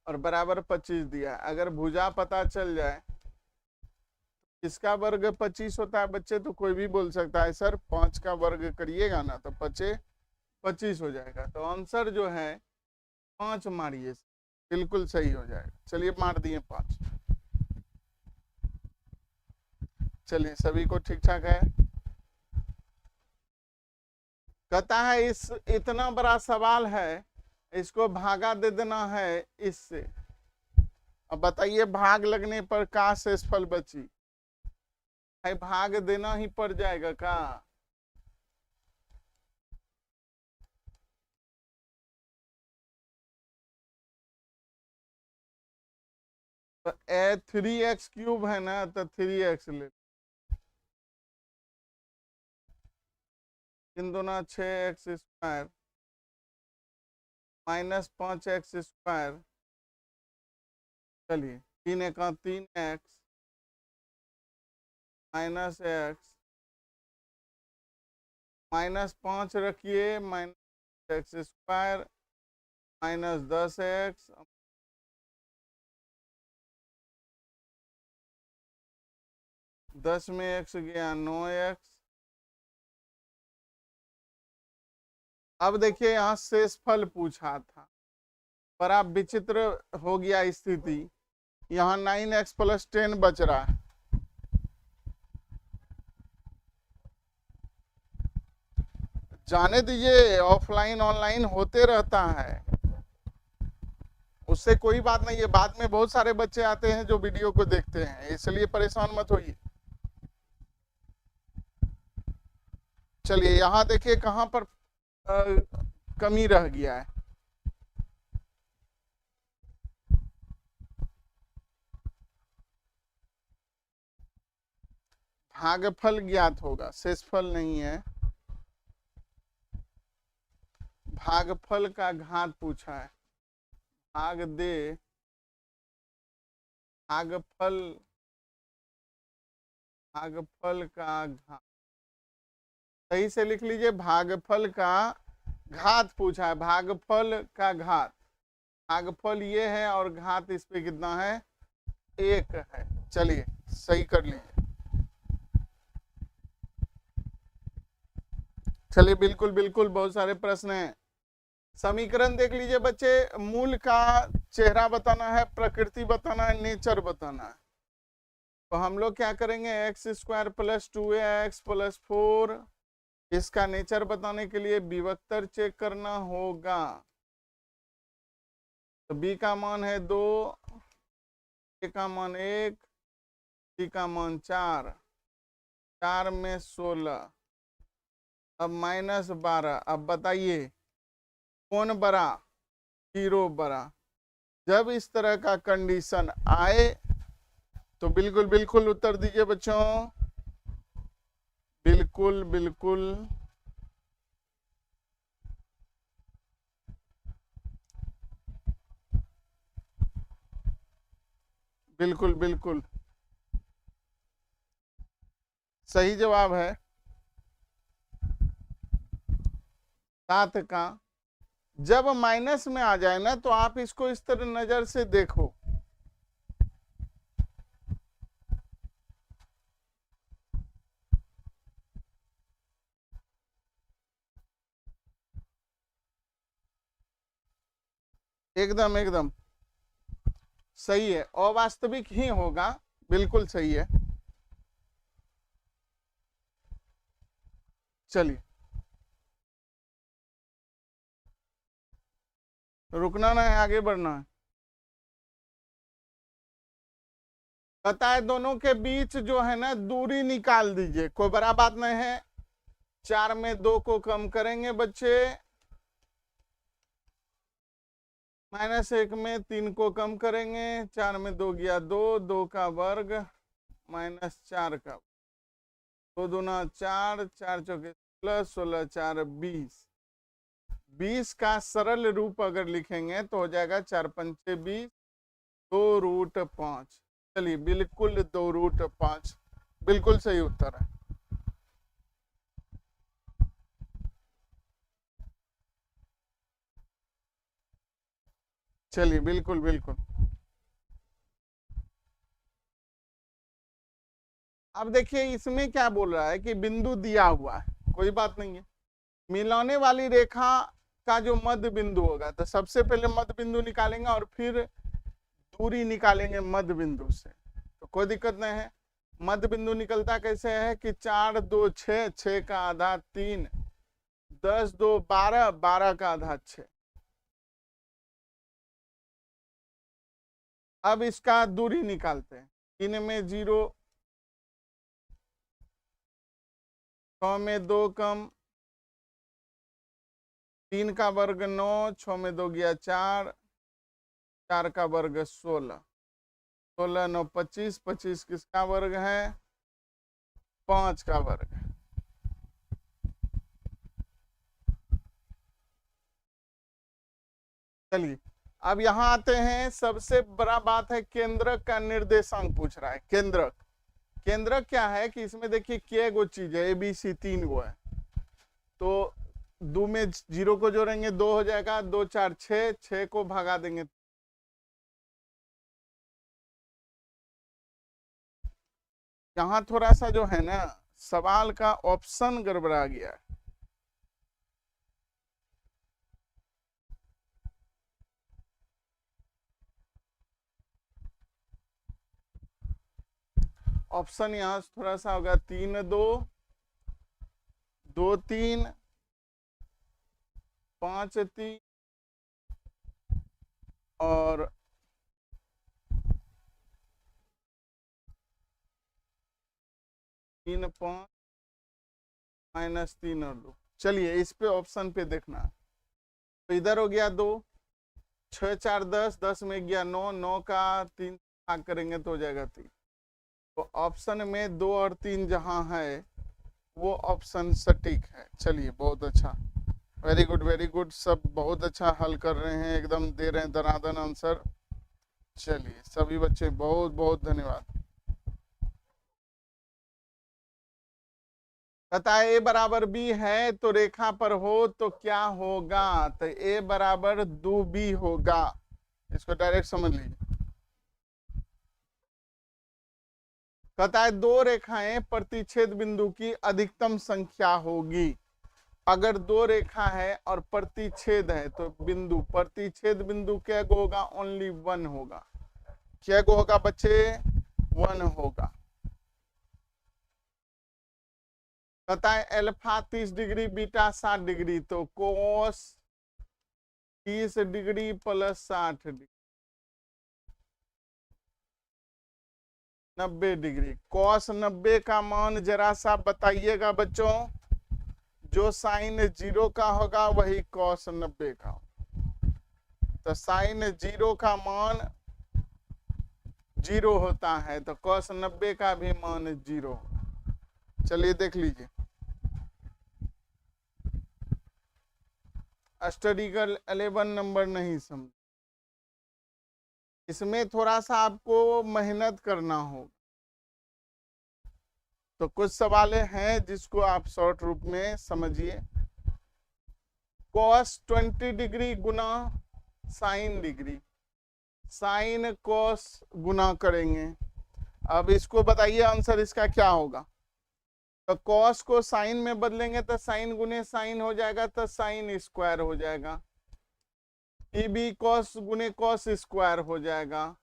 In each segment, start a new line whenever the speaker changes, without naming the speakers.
और बराबर 25 दिया। अगर भुजा पता चल जाए किसका वर्ग 25 होता है बच्चे, तो कोई भी बोल सकता है सर 5 का वर्ग करिएगा ना तो 25 हो जाएगा। तो आंसर जो है 5 मारिए, बिल्कुल सही हो जाएगा। चलिए मार दिए 5। चलिए सभी को ठीक ठाक है। कहता है इस इतना बड़ा सवाल है, इसको भागा दे देना है इससे। अब बताइए भाग लगने पर का शेषफल बची? भाई भाग देना ही पड़ जाएगा का? तो 3x³ है ना, तो 3x ले। 3 दूना 6x² -5x²। चलिए 3 एका 3x -x -5 रखिए -x² -10x 10 में x गया 9x। अब देखिए यहाँ शेषफल पूछा था, बड़ा विचित्र हो गया स्थिति। यहाँ 9x + 10 बच रहा है। जाने दीजिए, ऑफलाइन ऑनलाइन होते रहता है, उससे कोई बात नहीं है। बाद में बहुत सारे बच्चे आते हैं जो वीडियो को देखते हैं, इसलिए परेशान मत होइए। चलिए यहाँ देखिए कहाँ पर कमी रह गया है। भागफल ज्ञात होगा, शेषफल नहीं है। भागफल का घात पूछा है। भाग दे भागफल का घात, सही से लिख लीजिए। भागफल का घात पूछा है, भागफल का घात। भागफल ये है और घात इस पे कितना है? 1 है। चलिए सही कर लीजिए। चलिए बिल्कुल बिल्कुल, बहुत सारे प्रश्न हैं। समीकरण देख लीजिए बच्चे, मूल का चेहरा बताना है, प्रकृति बताना है, नेचर बताना है। तो हम लोग क्या करेंगे, x² + 2ax + 4, इसका नेचर बताने के लिए विभक्तर चेक करना होगा। तो b का मान है 2, a का मान 1, c का मान 4, 4 में 16, अब -12। अब बताइए कौन बड़ा? 0 बड़ा। जब इस तरह का कंडीशन आए तो बिल्कुल बिल्कुल उत्तर दीजिए बच्चों, बिल्कुल बिल्कुल। बिल्कुल बिल्कुल सही जवाब है 7 का। जब माइनस में आ जाए ना तो आप इसको इस तरह नजर से देखो। एकदम एकदम सही है, अवास्तविक ही होगा, बिल्कुल सही है। चलिए रुकना ना है, आगे बढ़ना है। पता है दोनों के बीच जो है ना दूरी निकाल दीजिए, कोई बड़ा बात नहीं है। 4 में 2 को कम करेंगे बच्चे, -1 में 3 को कम करेंगे, 4 में 2 गया 2, 2 का वर्ग -4 का, 2 दूना 4, 4 चौके 16, 16 4 20। 20 का सरल रूप अगर लिखेंगे तो हो जाएगा 4 पंचे 20, 2√5। चलिए बिल्कुल 2√5 बिल्कुल सही उत्तर है। चलिए बिल्कुल बिल्कुल। अब देखिए इसमें क्या बोल रहा है कि बिंदु दिया हुआ है, कोई बात नहीं है। मिलाने वाली रेखा का जो मध्य बिंदु होगा, तो सबसे पहले मध्य बिंदु निकालेंगे और फिर दूरी निकालेंगे मध्य बिंदु से, तो कोई दिक्कत नहीं है। मध्य बिंदु निकलता कैसे है कि 4 2 6, 6 का आधा 3, 10 2 12, 12 का आधा 6। अब इसका दूरी निकालते हैं। 3 में 0, 6 में 2 कम, 3 का वर्ग 9, 6 में 2 गया 4, 4 का वर्ग 16, 16 9 25, 25 किसका वर्ग है? 5 का वर्ग। चलिए अब यहां आते हैं, सबसे बड़ा बात है केंद्रक का निर्देशांक पूछ रहा है। केंद्रक, केंद्रक क्या है कि इसमें देखिए के गो चीज है, ABC 3 गो है, तो 2 में 0 को जोड़ेंगे 2 हो जाएगा, 2 4 6, 6 को भगा देंगे। यहाँ थोड़ा सा जो है ना सवाल का ऑप्शन गड़बड़ा गया है। ऑप्शन यहाँ थोड़ा सा होगा 3 2, 2 3, 5 3 और 3 5 -3 और 2। चलिए इस पे ऑप्शन पे देखना, तो इधर हो गया 2, 6 4 10, 10 में गया 9, 9 का 3 भाग करेंगे तो हो जाएगा 3। तो ऑप्शन में 2 और 3 जहां है वो ऑप्शन सटीक है। चलिए बहुत अच्छा, वेरी गुड वेरी गुड, सब बहुत अच्छा हल कर रहे हैं, एकदम दे रहे हैं दनादन आंसर। चलिए सभी बच्चे बहुत बहुत धन्यवाद। तथा ए बराबर बी है तो रेखा पर हो तो क्या होगा? तो ए बराबर 2b होगा, इसको डायरेक्ट समझ लीजिए। कहता है 2 रेखाएं प्रतिच्छेद बिंदु की अधिकतम संख्या होगी। अगर 2 रेखा है और प्रतिच्छेद है तो बिंदु, प्रतिच्छेद बिंदु क्या होगा? ओनली 1 होगा। क्या होगा बच्चे? 1 होगा। कहता है अल्फा 30 डिग्री, बीटा 60 डिग्री, तो कोस 30 degree plus 60 degree 90 degree. Cos 90 का मान जरा सा बताइएगा बच्चों। जो साइन 0 का होगा वही कॉस 90 का। तो साइन 0 का मान 0 होता है, तो कॉस 90 का भी मान 0। चलिए देख लीजिए, स्टडी का 11 नंबर नहीं समझ, इसमें थोड़ा सा आपको मेहनत करना होगा। तो कुछ सवाल हैं जिसको आप शॉर्ट रूप में समझिए। कॉस 20 डिग्री गुना साइन डिग्री, साइन कॉस गुना करेंगे। अब इसको बताइए आंसर इसका क्या होगा? तो कॉस को साइन में बदलेंगे तो साइन गुने साइन हो जाएगा, तो साइन स्क्वायर हो जाएगा। ये भी कॉस गुने कॉस स्क्वायर हो जाएगा।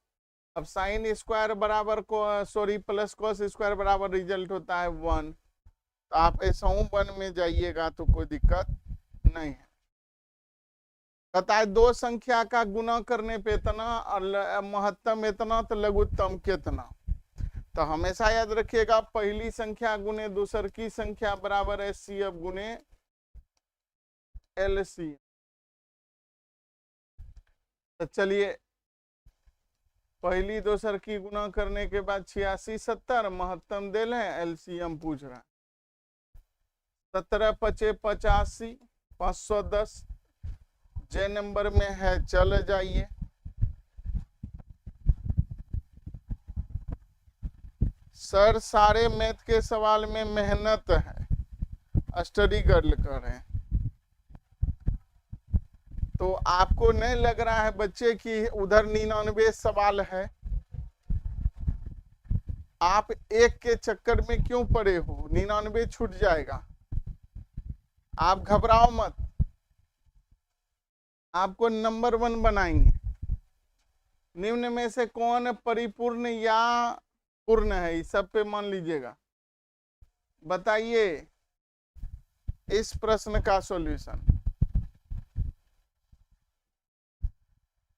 अब साइन स्क्वायर बराबर सॉरी प्लस कॉस स्क्वायर बराबर रिजल्ट होता है 1। तो आप ऐसा 1 में जाइएगा तो कोई दिक्कत नहीं है। कहता है 2 संख्या का गुना करने पे इतना और महत्तम इतना तो लघुत्तम कितना। तो हमेशा याद रखिएगा पहली संख्या गुने दूसर की संख्या बराबर है CF गुने LC। तो चलिए पहली दोसर की गुना करने के बाद 86 70 महत्तम दे लें, LCM पूछ रहा है। 17 5 85, 510 जे नंबर में है, चल जाइए। सर सारे मैथ के सवाल में मेहनत है, स्टडी कर रहे हैं। तो तो आपको नहीं लग रहा है बच्चे कि उधर 99 सवाल है? आप एक के चक्कर में क्यों पड़े हो? 99 छूट जाएगा, आप घबराओ मत, आपको नंबर 1 बनाएंगे। निम्न में से कौन परिपूर्ण या पूर्ण है, इस सब पे मान लीजिएगा। बताइए इस प्रश्न का सॉल्यूशन।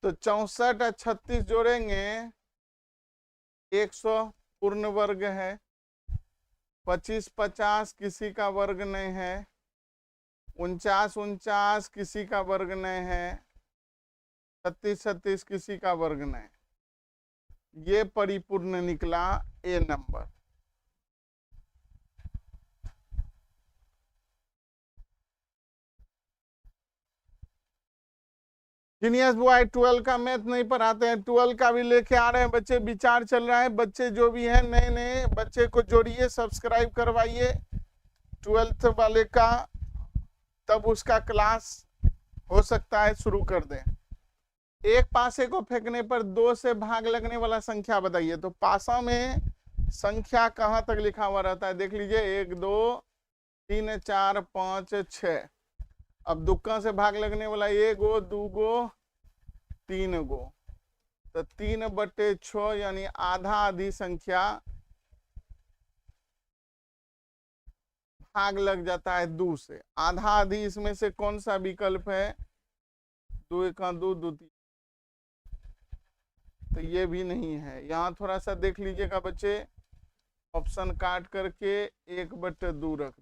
तो 64 और 36 जोड़ेंगे 100 पूर्ण वर्ग है, 25 50 किसी का वर्ग नहीं है, 49 49 किसी का वर्ग नहीं है, 36 36 किसी का वर्ग नहीं। ये परिपूर्ण निकला ए नंबर। जीनियस बॉय 12 का मैथ नहीं पढ़ाते हैं, 12 का भी लेके आ रहे हैं बच्चे, विचार चल रहा है। बच्चे जो भी हैं नए नए बच्चे को जोड़िए, सब्सक्राइब करवाइए 12th वाले का, तब उसका क्लास हो सकता है शुरू कर दें। एक पासे को फेंकने पर 2 से भाग लगने वाला संख्या बताइए। तो पासा में संख्या कहां तक लिखा हुआ रहता है देख लीजिए, 1 2 3 4 5 6। अब दुक्का से भाग लगने वाला 1 गो 2 गो 3 गो, तो 3/6 यानी आधा आधी संख्या भाग लग जाता है 2 से। आधा आधी इसमें से कौन सा विकल्प है? 2 1 2 2 3, तो ये भी नहीं है। यहाँ थोड़ा सा देख लीजिएगा बच्चे, ऑप्शन काट करके 1/2 रख।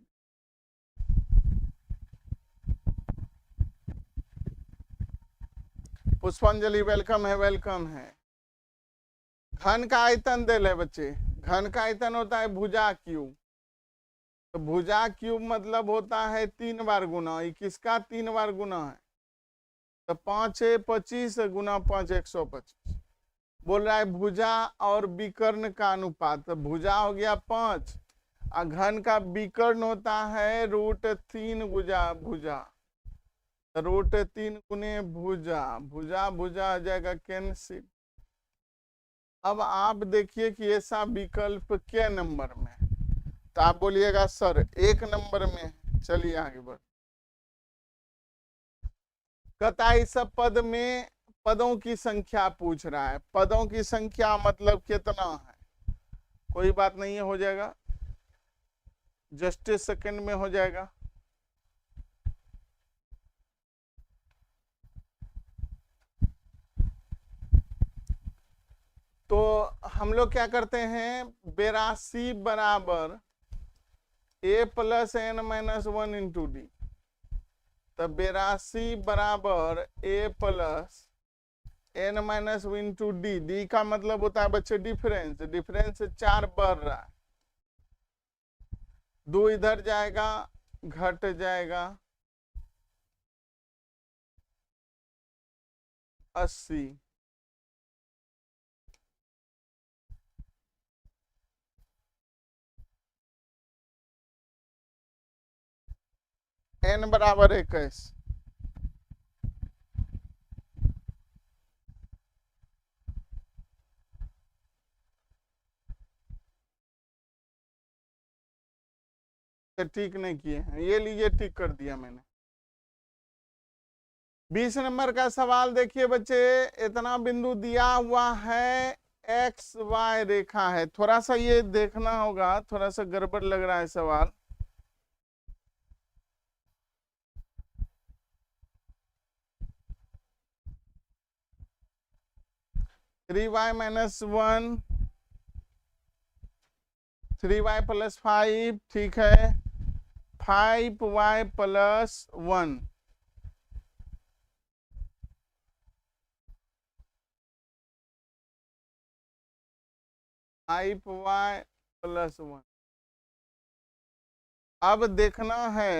पुष्पांजलि वेलकम है, वेलकम है। घन का आयतन दिल है बच्चे, घन का आयतन होता है भुजा क्यूब। तो भुजा क्यूब मतलब होता है 3 बार गुना। 21 का 3 बार गुना है, तो 5 25 गुना 5 125। बोल रहा है भुजा और विकर्ण का अनुपात। तो भुजा हो गया 5 और घन का विकर्ण होता है √3 गुजा भुजा, √3 गुने भुजा, भुजा भुजा आ जाएगा कैंसिल। अब आप देखिए कि ऐसा विकल्प क्या नंबर में, तो आप बोलिएगा सर 1 नंबर में। चलिए आगे बढ़। कहता है इस पद में पदों की संख्या पूछ रहा है। पदों की संख्या मतलब कितना है, कोई बात नहीं है, हो जाएगा, जस्ट ए सेकेंड में हो जाएगा। तो हम लोग क्या करते हैं, 82 बराबर a + n - 1 × d। तो 82 बराबर a + n - 1 × d। d का मतलब होता है बच्चे डिफरेंस, डिफरेंस 4 बढ़ रहा है, 2 इधर जाएगा घट जाएगा 80। n बराबर 21। ठीक नहीं किए हैं, ये लीजिए ठीक कर दिया मैंने। 20 नंबर का सवाल देखिए बच्चे, इतना बिंदु दिया हुआ है, एक्स वाई रेखा है। थोड़ा सा ये देखना होगा, थोड़ा सा गड़बड़ लग रहा है सवाल। (3y - 1) 3y + 5, ठीक है, 5y + 1। y + 1। अब देखना है